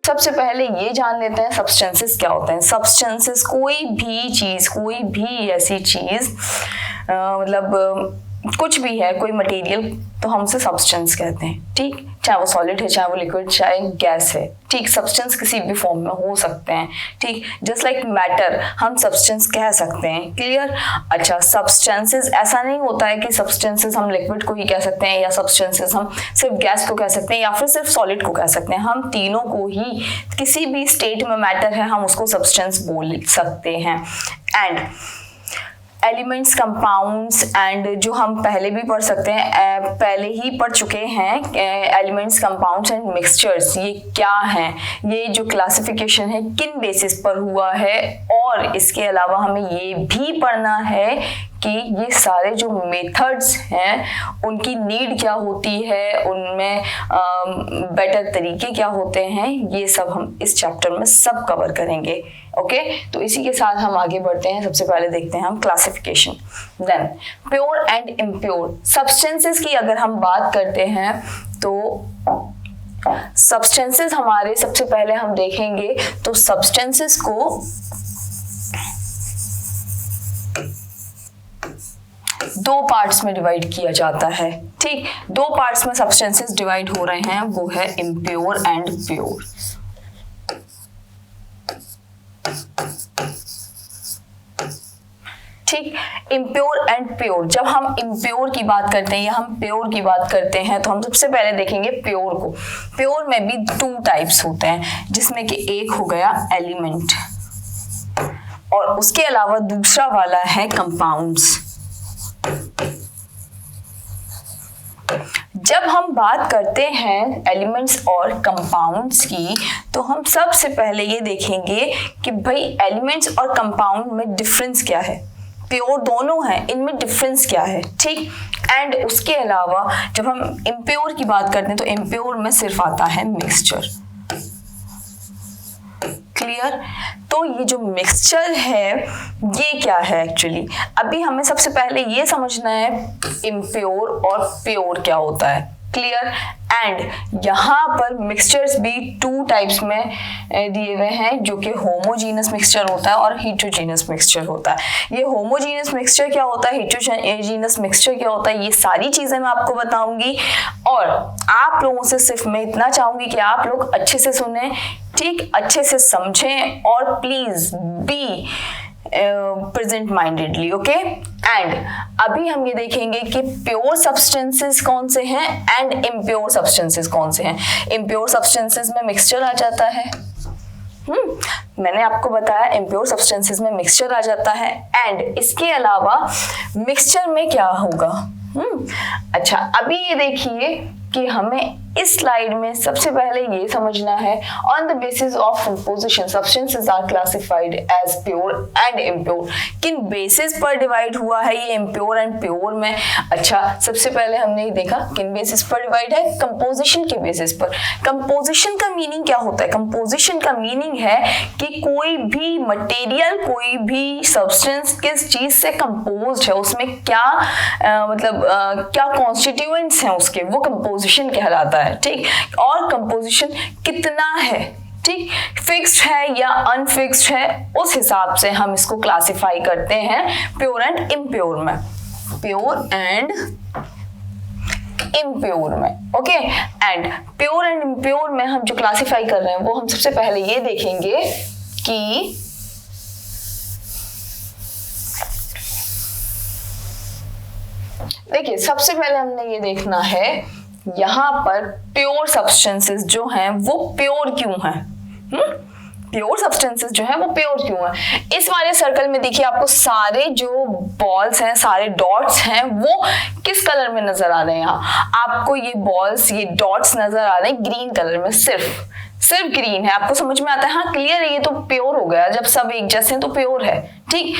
सबसे पहले ये जान लेते हैं सब्सटेंसेस क्या होते हैं। सब्सटेंसेस कोई भी ऐसी चीज मतलब कुछ भी है, कोई मटेरियल, तो हम उसे सब्सटेंस कहते हैं। ठीक, चाहे वो सॉलिड है, चाहे वो लिक्विड, चाहे गैस है। ठीक, सब्सटेंस किसी भी फॉर्म में हो सकते हैं। ठीक, जस्ट लाइक मैटर हम सब्सटेंस कह सकते हैं। क्लियर। अच्छा, सब्सटेंसेस ऐसा नहीं होता है कि सब्सटेंसेस हम लिक्विड को ही कह सकते हैं, या सब्सटेंसेस हम सिर्फ गैस को कह सकते हैं, या फिर सिर्फ सॉलिड को कह सकते हैं। हम तीनों को ही, किसी भी स्टेट में मैटर है हम उसको सब्सटेंस बोल सकते हैं। एंड एलिमेंट्स, कंपाउंड्स, एंड जो हम पहले भी पढ़ सकते हैं, पहले ही पढ़ चुके हैं, एलिमेंट्स, कंपाउंड्स एंड मिक्सचर्स ये क्या हैं, ये जो क्लासिफिकेशन है किन बेसिस पर हुआ है। और इसके अलावा हमें ये भी पढ़ना है कि ये सारे जो मेथड्स हैं उनकी नीड क्या होती है, उनमें बेटर तरीके क्या होते हैं, ये सब हम इस चैप्टर में सब कवर करेंगे। ओके, तो इसी के साथ हम आगे बढ़ते हैं। सबसे पहले देखते हैं हम classification. Then pure and impure substances की अगर हम बात करते हैं तो सब्सटेंसेस हमारे, सबसे पहले हम देखेंगे तो सब्सटेंसेस को दो पार्ट्स में डिवाइड किया जाता है। ठीक, दो पार्ट्स में सब्सटेंसेस डिवाइड हो रहे हैं, वो है इम्प्योर एंड प्योर। ठीक, इम्प्योर एंड प्योर। जब हम इम्प्योर की बात करते हैं या हम प्योर की बात करते हैं तो हम सबसे पहले देखेंगे प्योर को। प्योर में भी टू टाइप्स होते हैं, जिसमें कि एक हो गया एलिमेंट और उसके अलावा दूसरा वाला है कंपाउंड्स। जब हम बात करते हैं एलिमेंट्स और कंपाउंड्स की तो हम सबसे पहले ये देखेंगे कि भाई एलिमेंट्स और कंपाउंड में डिफरेंस क्या है। प्योर दोनों हैं, इनमें डिफरेंस क्या है। ठीक, एंड उसके अलावा जब हम इम्प्योर की बात करते हैं तो इम्प्योर में सिर्फ आता है मिक्सचर। क्लियर। तो ये जो मिक्सचर है ये क्या है एक्चुअली, अभी हमें सबसे पहले ये समझना है इम्प्योर और प्योर क्या होता है। क्लियर। एंड यहाँ पर मिक्सचर्स भी टू टाइप्स में दिए हुए हैं, जो कि होमोजीनस मिक्सचर होता है और हेटेरोजीनस मिक्सचर होता है। ये होमोजीनस मिक्सचर क्या होता है, हेटेरोजीनस मिक्सचर क्या होता है, ये सारी चीजें मैं आपको बताऊंगी। और आप लोगों से सिर्फ मैं इतना चाहूंगी कि आप लोग अच्छे से सुने, ठीक, अच्छे से समझें और please be present mindedly. Okay. And अभी हम ये देखेंगे कि प्योर सब्सटेंसेस कौन से हैं एंड इम्प्योर सब्सटेंसेस कौन से हैं। इम्प्योर सब्सटेंसेस में मिक्सचर आ जाता है। मैंने आपको बताया इम्प्योर सब्सटेंसेस में मिक्सचर आ जाता है। एंड इसके अलावा मिक्सचर में क्या होगा। अच्छा, अभी ये देखिए कि हमें इस स्लाइड में सबसे पहले ये समझना है, on the basis of composition substances are classified as pure and impure. किन बेसिस पर डिवाइड हुआ है ये इम्प्योर एंड प्योर में। अच्छा, सबसे पहले हमने ये देखा किन बेसिस पर डिवाइड है, कंपोजिशन के बेसिस पर। कंपोजिशन का मीनिंग क्या होता है, कंपोजिशन का मीनिंग है कि कोई भी मटेरियल, कोई भी सब्सटेंस किस चीज से कंपोज्ड है, उसमें क्या क्या कॉन्स्टिट्यूएंट्स हैं उसके, वो कंपोजिशन कहलाता है। ठीक, और कंपोजिशन कितना है, ठीक, फिक्स्ड है या अनफिक्स्ड है, उस हिसाब से हम इसको क्लासिफाई करते हैं प्योर एंड इम्प्योर में। प्योर एंड इम्प्योर में। Okay. And pure and impure में हम जो क्लासिफाई कर रहे हैं वो हम सबसे पहले ये देखेंगे कि देखिए, सबसे पहले हमने ये देखना है यहाँ पर प्योर सब्सटेंसेस जो हैं वो प्योर क्यों हैं। प्योर सब्सटेंसेस जो हैं वो प्योर क्यों हैं। इस वाले सर्कल में देखिए आपको सारे जो बॉल्स हैं, सारे डॉट्स हैं, वो किस कलर में नजर आ रहे हैं। यहाँ आपको ये बॉल्स, ये डॉट्स नजर आ रहे हैं ग्रीन कलर में, सिर्फ ग्रीन है। आपको समझ में आता है, हाँ क्लियर है, ये तो प्योर हो गया, जब सब एक जैसे हैं तो प्योर है। ठीक,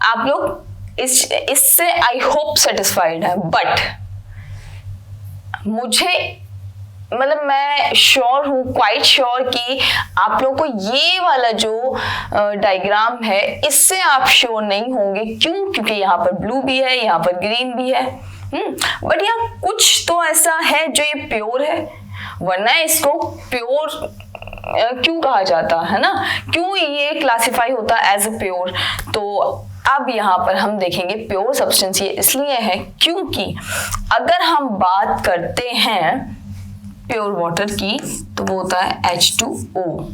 आप लोग इससे आई होप सेटिस्फाइड है। बट मुझे मतलब मैं श्योर हूँ, क्वाइट श्योर कि आप लोगों को ये वाला जो डायग्राम है इससे आप श्योर नहीं होंगे। क्यों? क्योंकि यहाँ पर ब्लू भी है, यहाँ पर ग्रीन भी है। बट यहाँ कुछ तो ऐसा है जो ये प्योर है, वरना इसको प्योर क्यों कहा जाता है ना, क्यों ये क्लासिफाई होता है एज ए प्योर। तो अब यहाँ पर हम देखेंगे प्योर सब्सटेंस ये इसलिए है क्योंकि अगर हम बात करते हैं प्योर वाटर की तो वो होता है H2O।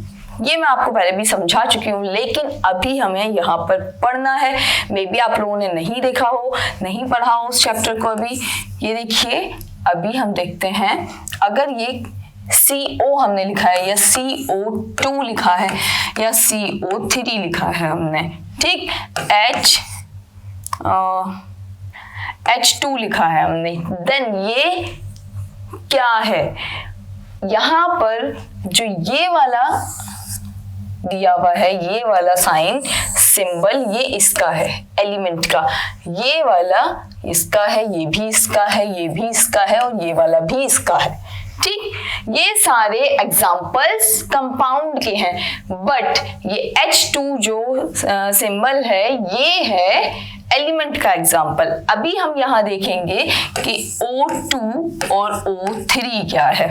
ये मैं आपको पहले भी समझा चुकी हूँ, लेकिन अभी हमें यहाँ पर पढ़ना है। मे बी आप लोगों ने नहीं देखा हो, नहीं पढ़ा हो उस चैप्टर को अभी। ये देखिए, अभी हम देखते हैं, अगर ये CO हमने लिखा है या CO2 लिखा है या CO3 लिखा है हमने, ठीक, H2 लिखा है हमने, देन ये क्या है? यहाँ पर जो ये वाला दिया हुआ है, ये वाला साइन सिंबल, ये इसका है एलिमेंट का, ये वाला इसका है, ये भी इसका है, ये भी इसका है और ये वाला भी इसका है। ठीक, ये सारे एग्जाम्पल्स कंपाउंड के हैं, बट ये H2 जो सिंबल है ये है एलिमेंट का एग्जाम्पल। अभी हम यहाँ देखेंगे कि O2 और O3 क्या है।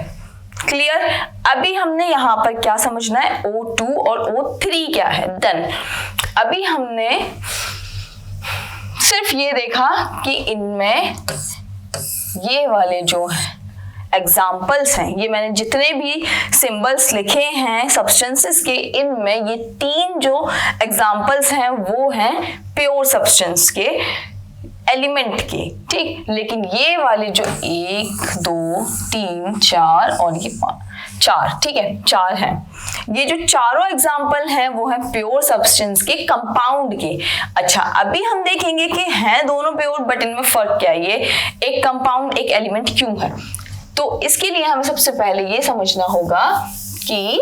क्लियर? अभी हमने यहाँ पर क्या समझना है, O2 और O3 क्या है। देन अभी हमने सिर्फ ये देखा कि इनमें ये वाले जो एग्जाम्पल्स हैं, ये मैंने जितने भी सिंबल्स लिखे हैं सब्सटेंसेस के, इनमें ये 3 जो एग्जाम्पल्स हैं वो हैं प्योर सब्सटेंस के, एलिमेंट के। ठीक, लेकिन ये वाले जो 1 2 3 4 और ये 5 4, ठीक है, 4 हैं। ये जो चारों एग्जाम्पल हैं वो हैं प्योर सब्सटेंस के, कंपाउंड के। अच्छा, अभी हम देखेंगे कि हैं दोनों प्योर, बट इनमें फर्क क्या है, ये एक कंपाउंड एक एलिमेंट क्यों है। तो इसके लिए हमें सबसे पहले ये समझना होगा कि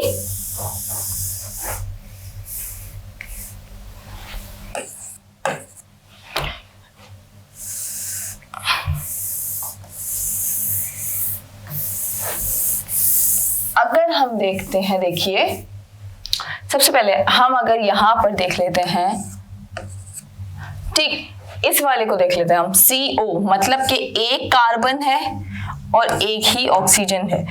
अगर हम देखते हैं, देखिए सबसे पहले हम अगर यहां पर देख लेते हैं, ठीक, इस वाले को देख लेते हैं हम, CO मतलब कि एक कार्बन है और एक ही ऑक्सीजन है।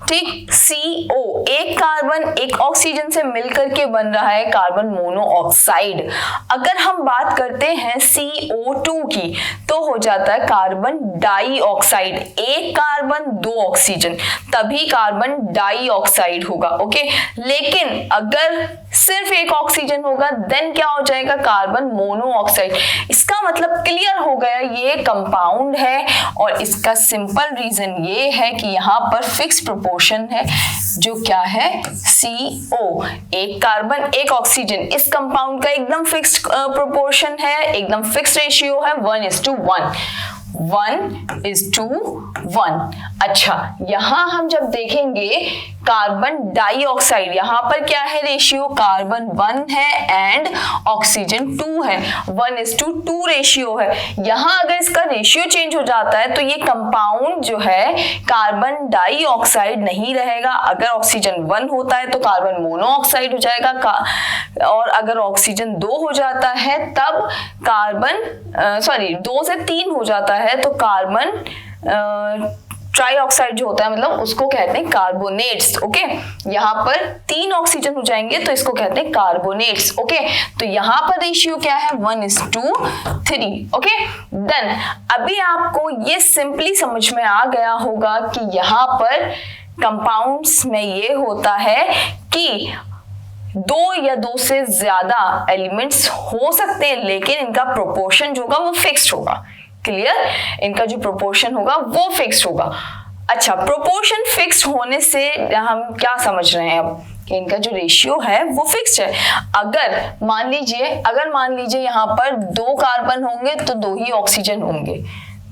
ठीक, CO एक कार्बन एक ऑक्सीजन से मिलकर के बन रहा है कार्बन मोनोऑक्साइड। अगर हम बात करते हैं CO2 की तो हो जाता है कार्बन डाइऑक्साइड, एक कार्बन 2 ऑक्सीजन, तभी कार्बन डाइऑक्साइड होगा। ओके, लेकिन अगर सिर्फ एक ऑक्सीजन होगा देन क्या हो जाएगा, कार्बन मोनोऑक्साइड। इसका मतलब क्लियर हो गया, ये कंपाउंड है और इसका सिंपल रीजन ये है कि यहाँ पर फिक्स प्रोपोर्शन है, जो क्या है, CO, एक कार्बन एक ऑक्सीजन। इस कंपाउंड का एकदम फिक्स्ड प्रोपोर्शन है, एकदम फिक्स रेशियो है 1:1, 1:1। अच्छा, यहां हम जब देखेंगे कार्बन डाइऑक्साइड, यहां पर क्या है रेशियो, कार्बन 1 है एंड ऑक्सीजन 2 है, 1:2 रेशियो है। यहां अगर इसका रेशियो चेंज हो जाता है तो ये कंपाउंड जो है कार्बन डाइऑक्साइड नहीं रहेगा। अगर ऑक्सीजन 1 होता है तो कार्बन मोनोऑक्साइड हो जाएगा, और अगर ऑक्सीजन 2 हो जाता है तब कार्बन 2 से 3 हो जाता है तो कार्बन ट्राइऑक्साइड जो होता है, मतलब उसको कहते हैं कार्बोनेट्स। ओके, यहाँ पर 3 ऑक्सीजन हो जाएंगे तो इसको कहते हैं कार्बोनेट्स। ओके, तो यहाँ पर रेशियो क्या है, 1:3। ओके, देन अभी आपको ये सिंपली समझ में आ गया होगा कि यहाँ पर कंपाउंड्स में ये होता है कि 2 या 2 से ज्यादा एलिमेंट्स हो सकते हैं, लेकिन इनका प्रोपोर्शन जो होगा वो फिक्स्ड होगा। क्लियर? इनका जो प्रोपोर्शन होगा वो फिक्स्ड होगा। अच्छा, प्रोपोर्शन फिक्स्ड होने से हम क्या समझ रहे हैं अब, कि इनका जो रेशियो है वो फिक्स्ड है। अगर मान लीजिए यहाँ पर 2 कार्बन होंगे तो 2 ही ऑक्सीजन होंगे,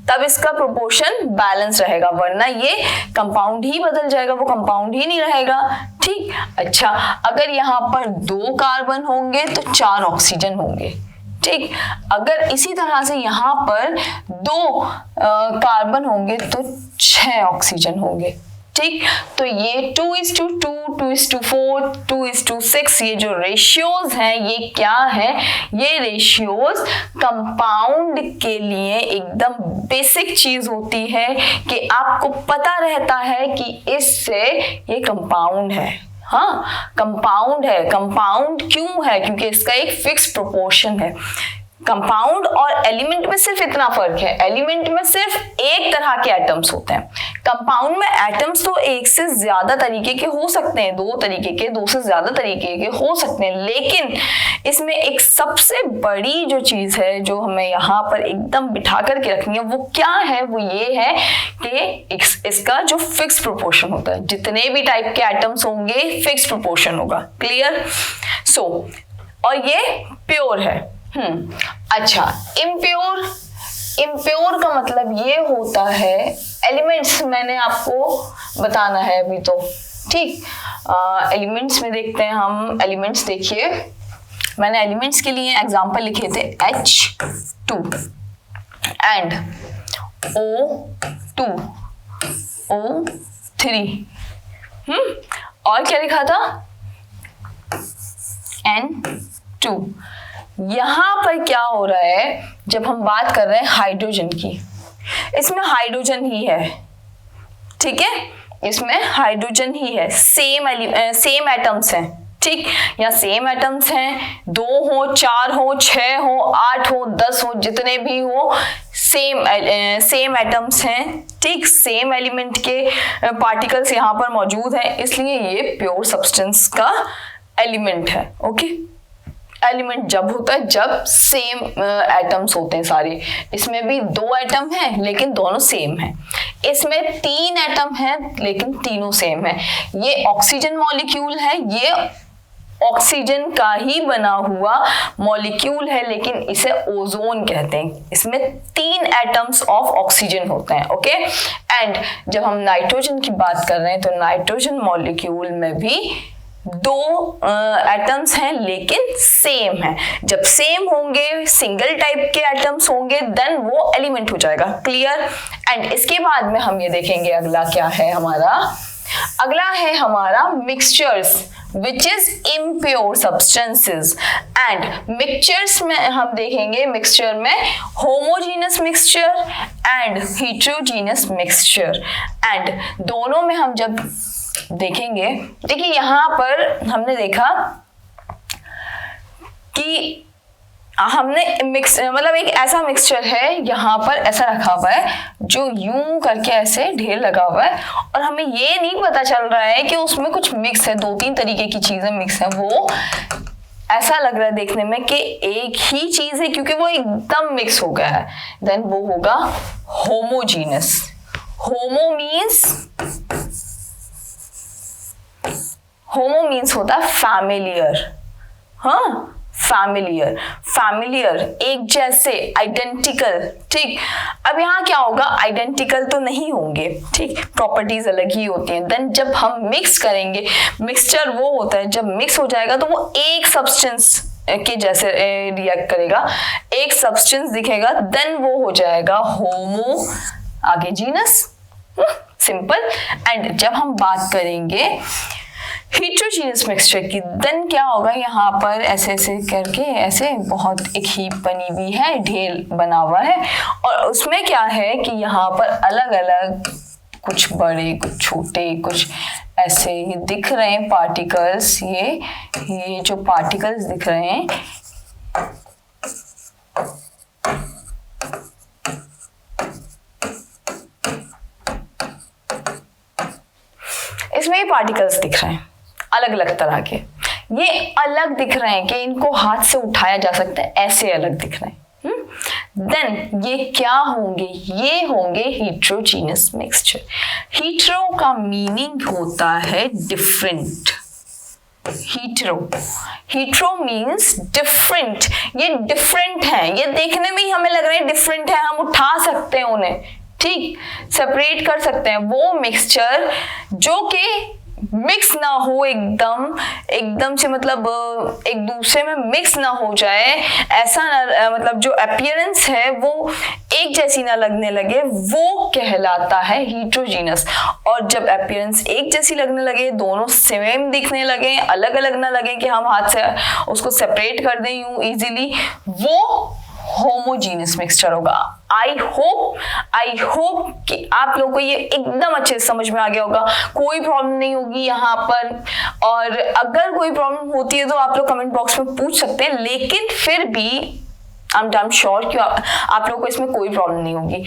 तब इसका प्रोपोर्शन बैलेंस रहेगा, वरना ये कंपाउंड ही बदल जाएगा, वो कंपाउंड ही नहीं रहेगा। ठीक, अच्छा, अगर यहाँ पर 2 कार्बन होंगे तो 4 ऑक्सीजन होंगे। ठीक, अगर इसी तरह से यहाँ पर 2 कार्बन होंगे तो 6 ऑक्सीजन होंगे। ठीक, तो ये 2:2, 2:4, 2:6 ये जो रेशियोज हैं ये क्या है, ये रेशियोज कंपाउंड के लिए एकदम बेसिक चीज होती है कि आपको पता रहता है कि इससे ये कंपाउंड है। हाँ, कंपाउंड है। कंपाउंड क्यों है? क्योंकि इसका एक फिक्स प्रोपोर्शन है। कंपाउंड और एलिमेंट में सिर्फ इतना फर्क है, एलिमेंट में सिर्फ एक तरह के एटम्स होते हैं, कंपाउंड में एटम्स तो एक से ज्यादा तरीके के हो सकते हैं, दो से ज्यादा तरीके के हो सकते हैं, लेकिन इसमें एक सबसे बड़ी जो चीज है जो हमें यहाँ पर एकदम बिठा करके रखनी है वो क्या है, वो ये है कि इसका जो फिक्स प्रोपोर्शन होता है, जितने भी टाइप के एटम्स होंगे फिक्स प्रोपोर्शन होगा। क्लियर? सो और ये प्योर है। अच्छा, इम्प्योर का मतलब ये होता है, एलिमेंट्स मैंने आपको बताना है अभी तो, ठीक। एलिमेंट्स में देखते हैं हम, एलिमेंट्स देखिए, मैंने एलिमेंट्स के लिए एग्जांपल लिखे थे H2 एंड O2, O3, और क्या लिखा था N2। यहां पर क्या हो रहा है, जब हम बात कर रहे हैं हाइड्रोजन की, इसमें हाइड्रोजन ही है, ठीक है, इसमें हाइड्रोजन ही है, सेम एटम्स हैं, ठीक, या सेम एटम्स हैं, 2 हो, 4 हो, 6 हो, 8 हो, 10 हो, जितने भी हो, सेम एटम्स हैं, ठीक, सेम एलिमेंट के पार्टिकल्स यहाँ पर मौजूद हैं, इसलिए ये प्योर सब्सटेंस का एलिमेंट है। ओके, एलिमेंट जब होता है जब सेम एटम्स होते हैं सारे, इसमें भी 2 एटम हैं लेकिन दोनों सेम हैं, इसमें 3 एटम हैं लेकिन तीनों सेम हैं। ये ऑक्सीजन मॉलिक्यूल है, ये ऑक्सीजन का ही बना हुआ मॉलिक्यूल है, लेकिन इसे ओजोन कहते हैं, इसमें 3 एटम्स ऑफ ऑक्सीजन होते हैं। ओके, एंड जब हम नाइट्रोजन की बात कर रहे हैं तो नाइट्रोजन मॉलिक्यूल में भी 2 एटम्स हैं लेकिन सेम है। जब सेम होंगे, सिंगल टाइप के एटम्स होंगे, देन वो एलिमेंट हो जाएगा। क्लियर? एंड इसके बाद में हम ये देखेंगे अगला क्या है हमारा, अगला है हमारा mixtures which is impure substances, and mixtures में हम देखेंगे, मिक्सचर में homogeneous mixture and heterogeneous mixture, and दोनों में हम जब देखेंगे, देखिए यहाँ पर हमने देखा कि हमने मतलब एक ऐसा मिक्सचर है यहाँ पर ऐसा रखा हुआ है जो यूं करके ऐसे ढेर लगा हुआ है, और हमें ये नहीं पता चल रहा है कि उसमें कुछ मिक्स है, 2-3 तरीके की चीजें मिक्स है, वो ऐसा लग रहा है देखने में कि एक ही चीज है क्योंकि वो एकदम मिक्स हो गया है, देन वो होगा होमोजीनस। होमो मीन्स होता है फैमिलियर, हाँ, फैमिलियर एक जैसे, आइडेंटिकल, ठीक। अब यहाँ क्या होगा, आइडेंटिकल तो नहीं होंगे, ठीक, प्रॉपर्टीज अलग ही होती हैं। देन जब हम मिक्स करेंगे, मिक्सचर वो होता है जब मिक्स हो जाएगा तो वो एक सब्सटेंस के जैसे रिएक्ट करेगा, एक सब्सटेंस दिखेगा, देन वो हो जाएगा होमो, आगे जीनस, सिंपल। एंड जब हम बात करेंगे heterogeneous मिक्सचर की, देन क्या होगा, यहाँ पर ऐसे ऐसे करके ऐसे बहुत एक हीप बनी हुई है, ढेर बना हुआ है, और उसमें क्या है कि यहाँ पर अलग अलग कुछ बड़े कुछ छोटे कुछ ऐसे ये दिख रहे हैं पार्टिकल्स, ये जो पार्टिकल्स दिख रहे हैं इसमें ये पार्टिकल्स दिख रहे हैं अलग अलग तरह के, ये अलग दिख रहे हैं कि इनको हाथ से उठाया जा सकता है, ऐसे अलग दिख रहे हैं। देन ये क्या होंगे, ये होंगे heterogeneous मिक्सचर। हीट्रो का मीनिंग होता है डिफरेंट, हीट्रो मीन्स डिफरेंट, ये डिफरेंट है, ये देखने में ही हमें लग रहा है डिफरेंट है, हम उठा सकते हैं उन्हें, ठीक, सेपरेट कर सकते हैं। वो मिक्सचर जो कि मिक्स ना हो, एकदम से मतलब एक दूसरे में मिक्स ना हो जाए, ऐसा ना मतलब जो अपीयरेंस है वो एक जैसी ना लगने लगे, वो कहलाता है हीट्रोजीनस। और जब अपीयरेंस एक जैसी लगने लगे, दोनों सेम दिखने लगे, अलग अलग ना लगे कि हम हाथ से उसको सेपरेट कर दें यूं इजीली, वो होमोजीनियस मिक्सचर होगा। आई होप कि आप लोगों को ये एकदम अच्छे से समझ में आ गया होगा, कोई प्रॉब्लम नहीं होगी यहाँ पर। और अगर कोई प्रॉब्लम होती है तो आप लोग कमेंट बॉक्स में पूछ सकते हैं, लेकिन फिर भी आई एम श्योर कि आप लोगों को इसमें कोई प्रॉब्लम नहीं होगी।